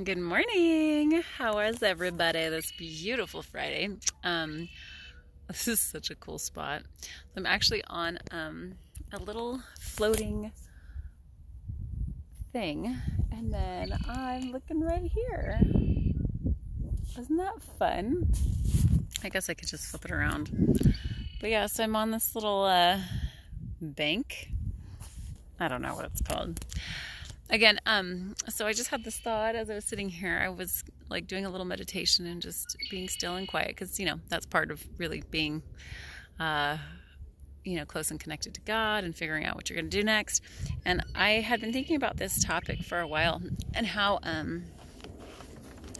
Good morning. How is everybody this beautiful Friday? Um, this is such a cool spot. I'm actually on a little floating thing, and then I'm looking right here. Isn't that fun? I guess I could just flip it around. But yeah, so I'm on this little bank. I don't know what it's called. Again, so I just had this thought as I was sitting here. I was like doing a little meditation and just being still and quiet because, that's part of really being, uh, close and connected to God and figuring out what you're going to do next. And I had been thinking about this topic for a while and how, I'm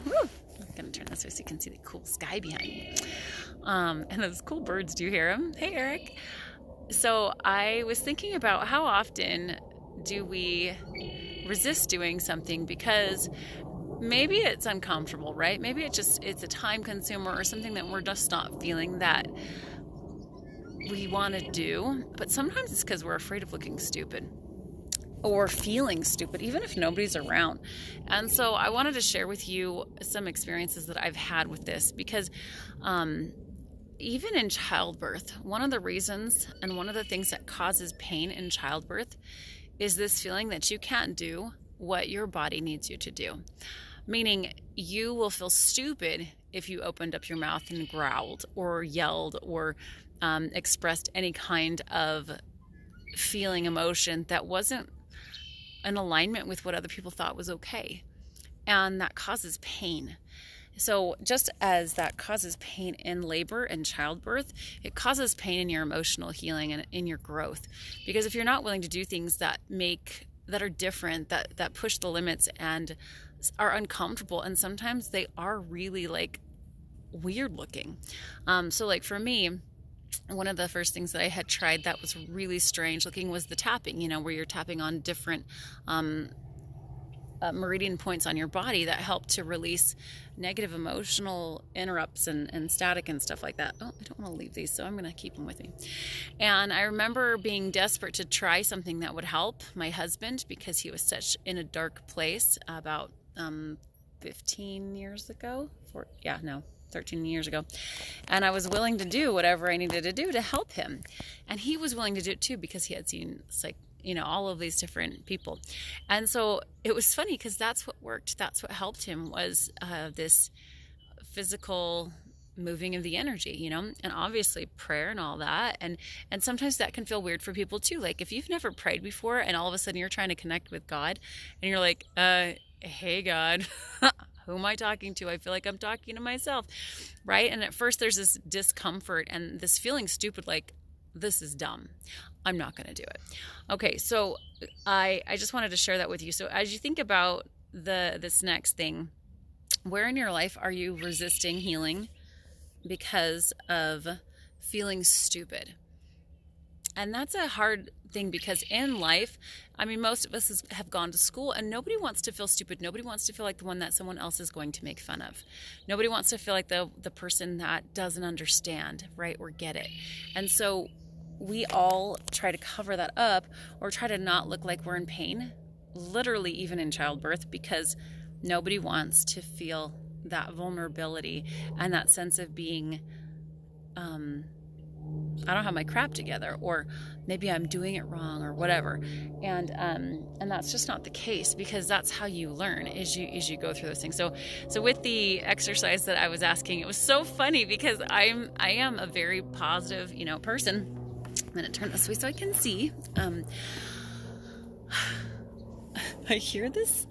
going to turn this so you can see the cool sky behind me. And those cool birds, do you hear them? Hey, Eric. So I was thinking about how often do we resist doing something because maybe it's uncomfortable, right? Maybe it's a time consumer or something that we're just not feeling that we want to do. But sometimes it's because we're afraid of looking stupid or feeling stupid, even if nobody's around. And so I wanted to share with you some experiences that I've had with this because even in childbirth, one of the reasons and one of the things that causes pain in childbirth is this feeling that you can't do what your body needs you to do. Meaning you will feel stupid if you opened up your mouth and growled or yelled or expressed any kind of feeling, emotion that wasn't in alignment with what other people thought was okay. And that causes pain. So just as that causes pain in labor and childbirth, it causes pain in your emotional healing and in your growth. Because if you're not willing to do things that are different, that push the limits and are uncomfortable, and sometimes they are really like weird looking. So like for me, one of the first things that I had tried that was really strange looking was the tapping, where you're tapping on different meridian points on your body that help to release negative emotional interrupts and static and stuff like that. Oh, I don't want to leave these, so I'm going to keep them with me. And I remember being desperate to try something that would help my husband because he was such in a dark place about 15 years ago. 13 years ago. And I was willing to do whatever I needed to do to help him. And he was willing to do it too because he had seen all of these different people. And so it was funny because that's what worked. That's what helped him was this physical moving of the energy, and obviously prayer and all that. And sometimes that can feel weird for people too. Like if you've never prayed before and all of a sudden you're trying to connect with God and you're like, hey, God, who am I talking to? I feel like I'm talking to myself, right? And at first there's this discomfort and this feeling stupid, like, this is dumb. I'm not going to do it. Okay, so I just wanted to share that with you. So as you think about this next thing, where in your life are you resisting healing because of feeling stupid? And that's a hard thing because in life, most of us have gone to school and nobody wants to feel stupid. Nobody wants to feel like the one that someone else is going to make fun of. Nobody wants to feel like the person that doesn't understand, right, or get it. And so we all try to cover that up or try to not look like we're in pain, literally even in childbirth, because nobody wants to feel that vulnerability and that sense of being I don't have my crap together, or maybe I'm doing it wrong, or whatever. And that's just not the case, because that's how you learn is you go through those things. So with the exercise that I was asking, it was so funny because I am a very positive, person. I'm going to turn this way so I can see. I hear this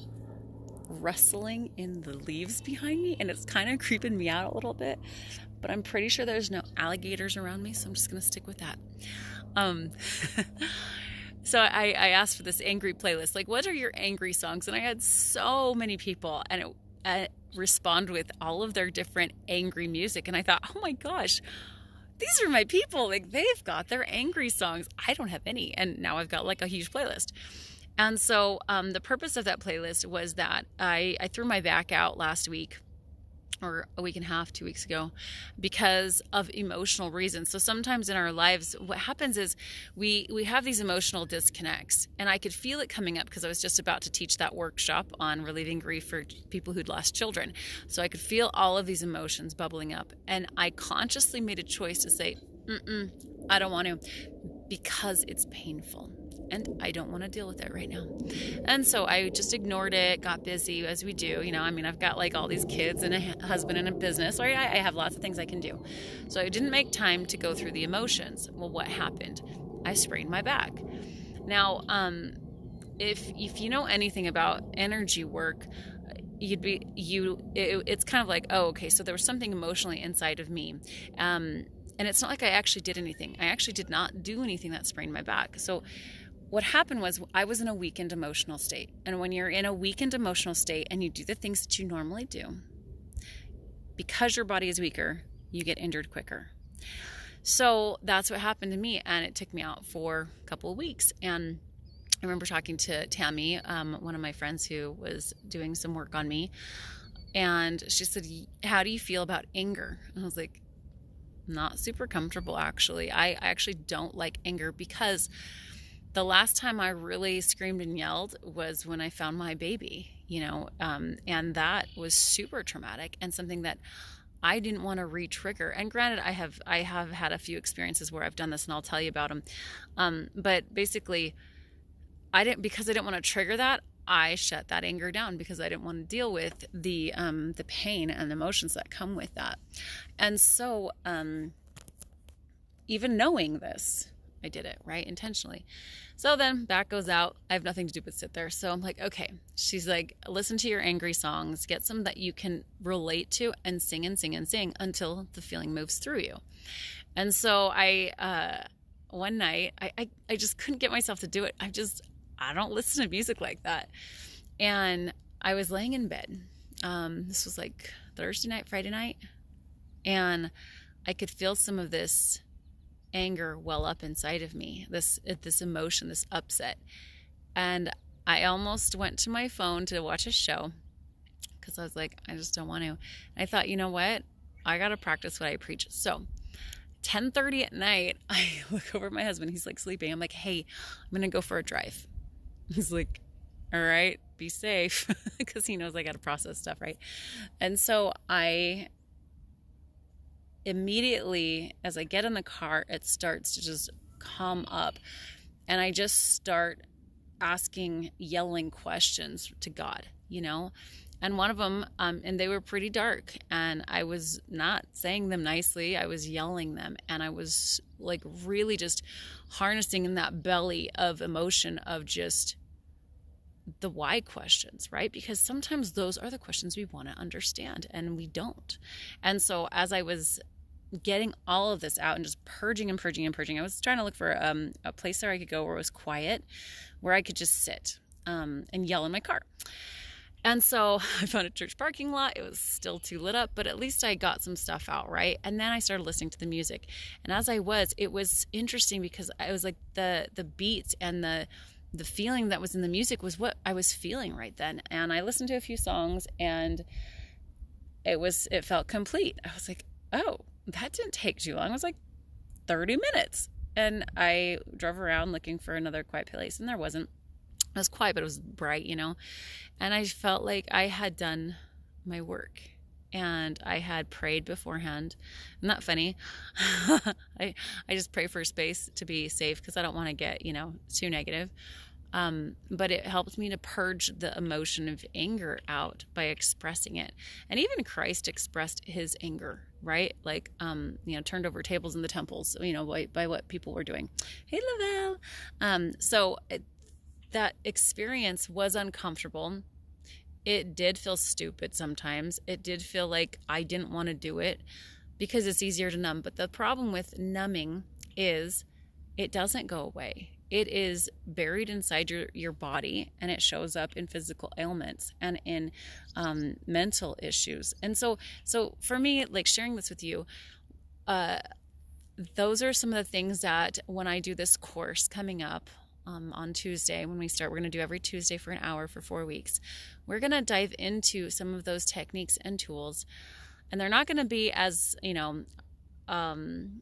rustling in the leaves behind me, and it's kind of creeping me out a little bit, but I'm pretty sure there's no alligators around me, so I'm just going to stick with that. So I asked for this angry playlist, like, what are your angry songs? And I had so many people, and it respond with all of their different angry music, and I thought, oh my gosh, these are my people. Like, they've got their angry songs. I don't have any, and now I've got like a huge playlist. And so the purpose of that playlist was that I threw my back out last week or a week and a half, 2 weeks ago, because of emotional reasons. So sometimes in our lives, what happens is we have these emotional disconnects, and I could feel it coming up because I was just about to teach that workshop on relieving grief for people who'd lost children. So I could feel all of these emotions bubbling up, and I consciously made a choice to say, I don't want to, because it's painful. And I don't want to deal with it right now. And so I just ignored it, got busy as we do. I've got like all these kids and a husband and a business, right? I have lots of things I can do. So I didn't make time to go through the emotions. Well, what happened? I sprained my back. Now, if you know anything about energy work, it's kind of like, oh, okay, so there was something emotionally inside of me. And it's not like I actually did anything. I actually did not do anything that sprained my back. So what happened was I was in a weakened emotional state. And when you're in a weakened emotional state and you do the things that you normally do, because your body is weaker, you get injured quicker. So that's what happened to me. And it took me out for a couple of weeks. And I remember talking to Tammy, one of my friends who was doing some work on me. And she said, how do you feel about anger? And I was like, not super comfortable, actually. I actually don't like anger, because the last time I really screamed and yelled was when I found my baby, and that was super traumatic and something that I didn't want to re-trigger. And granted, I have had a few experiences where I've done this, and I'll tell you about them. But basically, because I didn't want to trigger that, I shut that anger down, because I didn't want to deal with the pain and the emotions that come with that. And so, even knowing this, I did it, right? Intentionally. So then back goes out. I have nothing to do but sit there. So I'm like, okay. She's like, listen to your angry songs, get some that you can relate to, and sing and sing and sing until the feeling moves through you. And so one night, I just couldn't get myself to do it. I don't listen to music like that. And I was laying in bed. This was like Thursday night, Friday night. And I could feel some of this anger well up inside of me, this emotion, this upset. And I almost went to my phone to watch a show, because I was like, I just don't want to. And I thought, you know what? I got to practice what I preach. So 10:30 at night, I look over at my husband. He's like sleeping. I'm like, hey, I'm going to go for a drive. He's like, all right, be safe, because he knows I got to process stuff, right? And so I immediately, as I get in the car, it starts to just come up, and I just start yelling questions to God, and one of them, and they were pretty dark, and I was not saying them nicely. I was yelling them, and I was like really just harnessing in that belly of emotion of just the why questions, right? Because sometimes those are the questions we want to understand, and we don't. And so as I was getting all of this out and just purging and purging and purging, I was trying to look for a place where I could go where it was quiet, where I could just sit and yell in my car. And so I found a church parking lot. It was still too lit up, but at least I got some stuff out, right? And then I started listening to the music. And as it was interesting, because I was like the beats and the feeling that was in the music was what I was feeling right then. And I listened to a few songs, and it felt complete. I was like, oh, that didn't take too long. It was like 30 minutes. And I drove around looking for another quiet place, and there wasn't. It was quiet, but it was bright, and I felt like I had done my work, and I had prayed beforehand. Isn't that funny? I just pray for space to be safe, because I don't want to get, too negative. But it helped me to purge the emotion of anger out by expressing it. And even Christ expressed his anger, right? Like, turned over tables in the temples, by what people were doing. Hey, Lavelle. That experience was uncomfortable. It did feel stupid sometimes. It did feel like I didn't want to do it, because it's easier to numb. But the problem with numbing is it doesn't go away. It is buried inside your body, and it shows up in physical ailments and in mental issues. And so for me, like sharing this with you, those are some of the things that when I do this course coming up on Tuesday, when we start, we're going to do every Tuesday for an hour for 4 weeks. We're going to dive into some of those techniques and tools And they're not going to be as, um,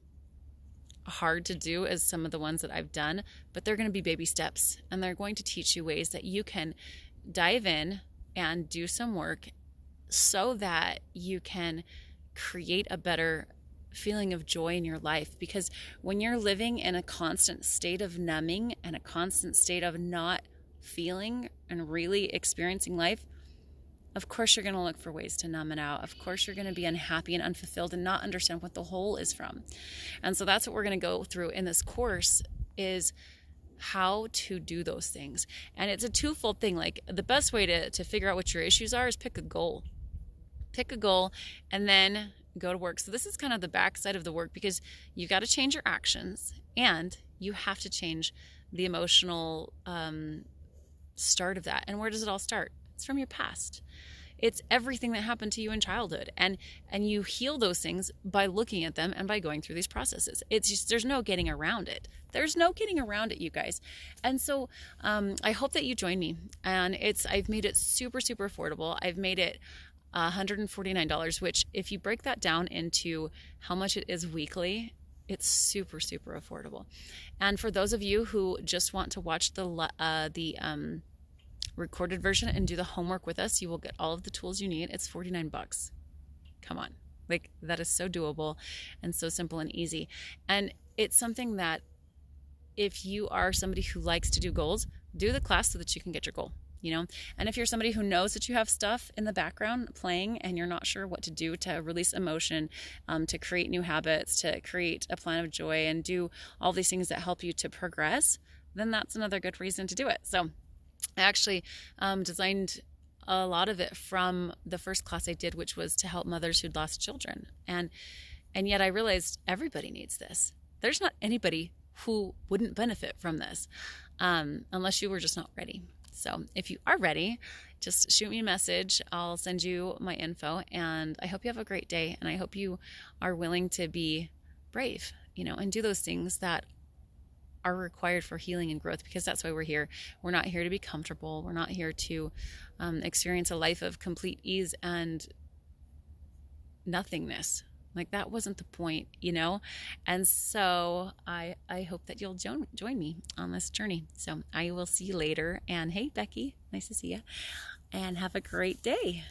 hard to do as some of the ones that I've done, but they're going to be baby steps, and they're going to teach you ways that you can dive in and do some work so that you can create a better feeling of joy in your life. Because when you're living in a constant state of numbing and a constant state of not feeling and really experiencing life, of course you're going to look for ways to numb it out. Of course you're going to be unhappy and unfulfilled and not understand what the whole is from. And so that's what we're going to go through in this course, is how to do those things. And it's a twofold thing. Like, the best way to figure out what your issues are is pick a goal. Pick a goal and then go to work. So this is kind of the backside of the work, because you got to change your actions and you have to change the emotional start of that. And where does it all start? It's from your past. It's everything that happened to you in childhood, and you heal those things by looking at them and by going through these processes. It's just, there's no getting around it. There's no getting around it, you guys. And so I hope that you join me. And I've made it super, super affordable. I've made it $149, which, if you break that down into how much it is weekly, it's super, super affordable. And for those of you who just want to watch the recorded version and do the homework with us, you will get all of the tools you need. It's $49. Come on. Like, that is so doable and so simple and easy. And it's something that, if you are somebody who likes to do goals, do the class so that you can get your goal. And if you're somebody who knows that you have stuff in the background playing and you're not sure what to do to release emotion, to create new habits, to create a plan of joy, and do all these things that help you to progress, then that's another good reason to do it. So I actually designed a lot of it from the first class I did, which was to help mothers who'd lost children. And yet I realized everybody needs this. There's not anybody who wouldn't benefit from this, unless you were just not ready. So if you are ready, just shoot me a message. I'll send you my info, and I hope you have a great day. And I hope you are willing to be brave, and do those things that are required for healing and growth, because that's why we're here. We're not here to be comfortable. We're not here to experience a life of complete ease and nothingness. Like, that wasn't the point, And so I hope that you'll join me on this journey. So I will see you later. And hey, Becky, nice to see you. And have a great day.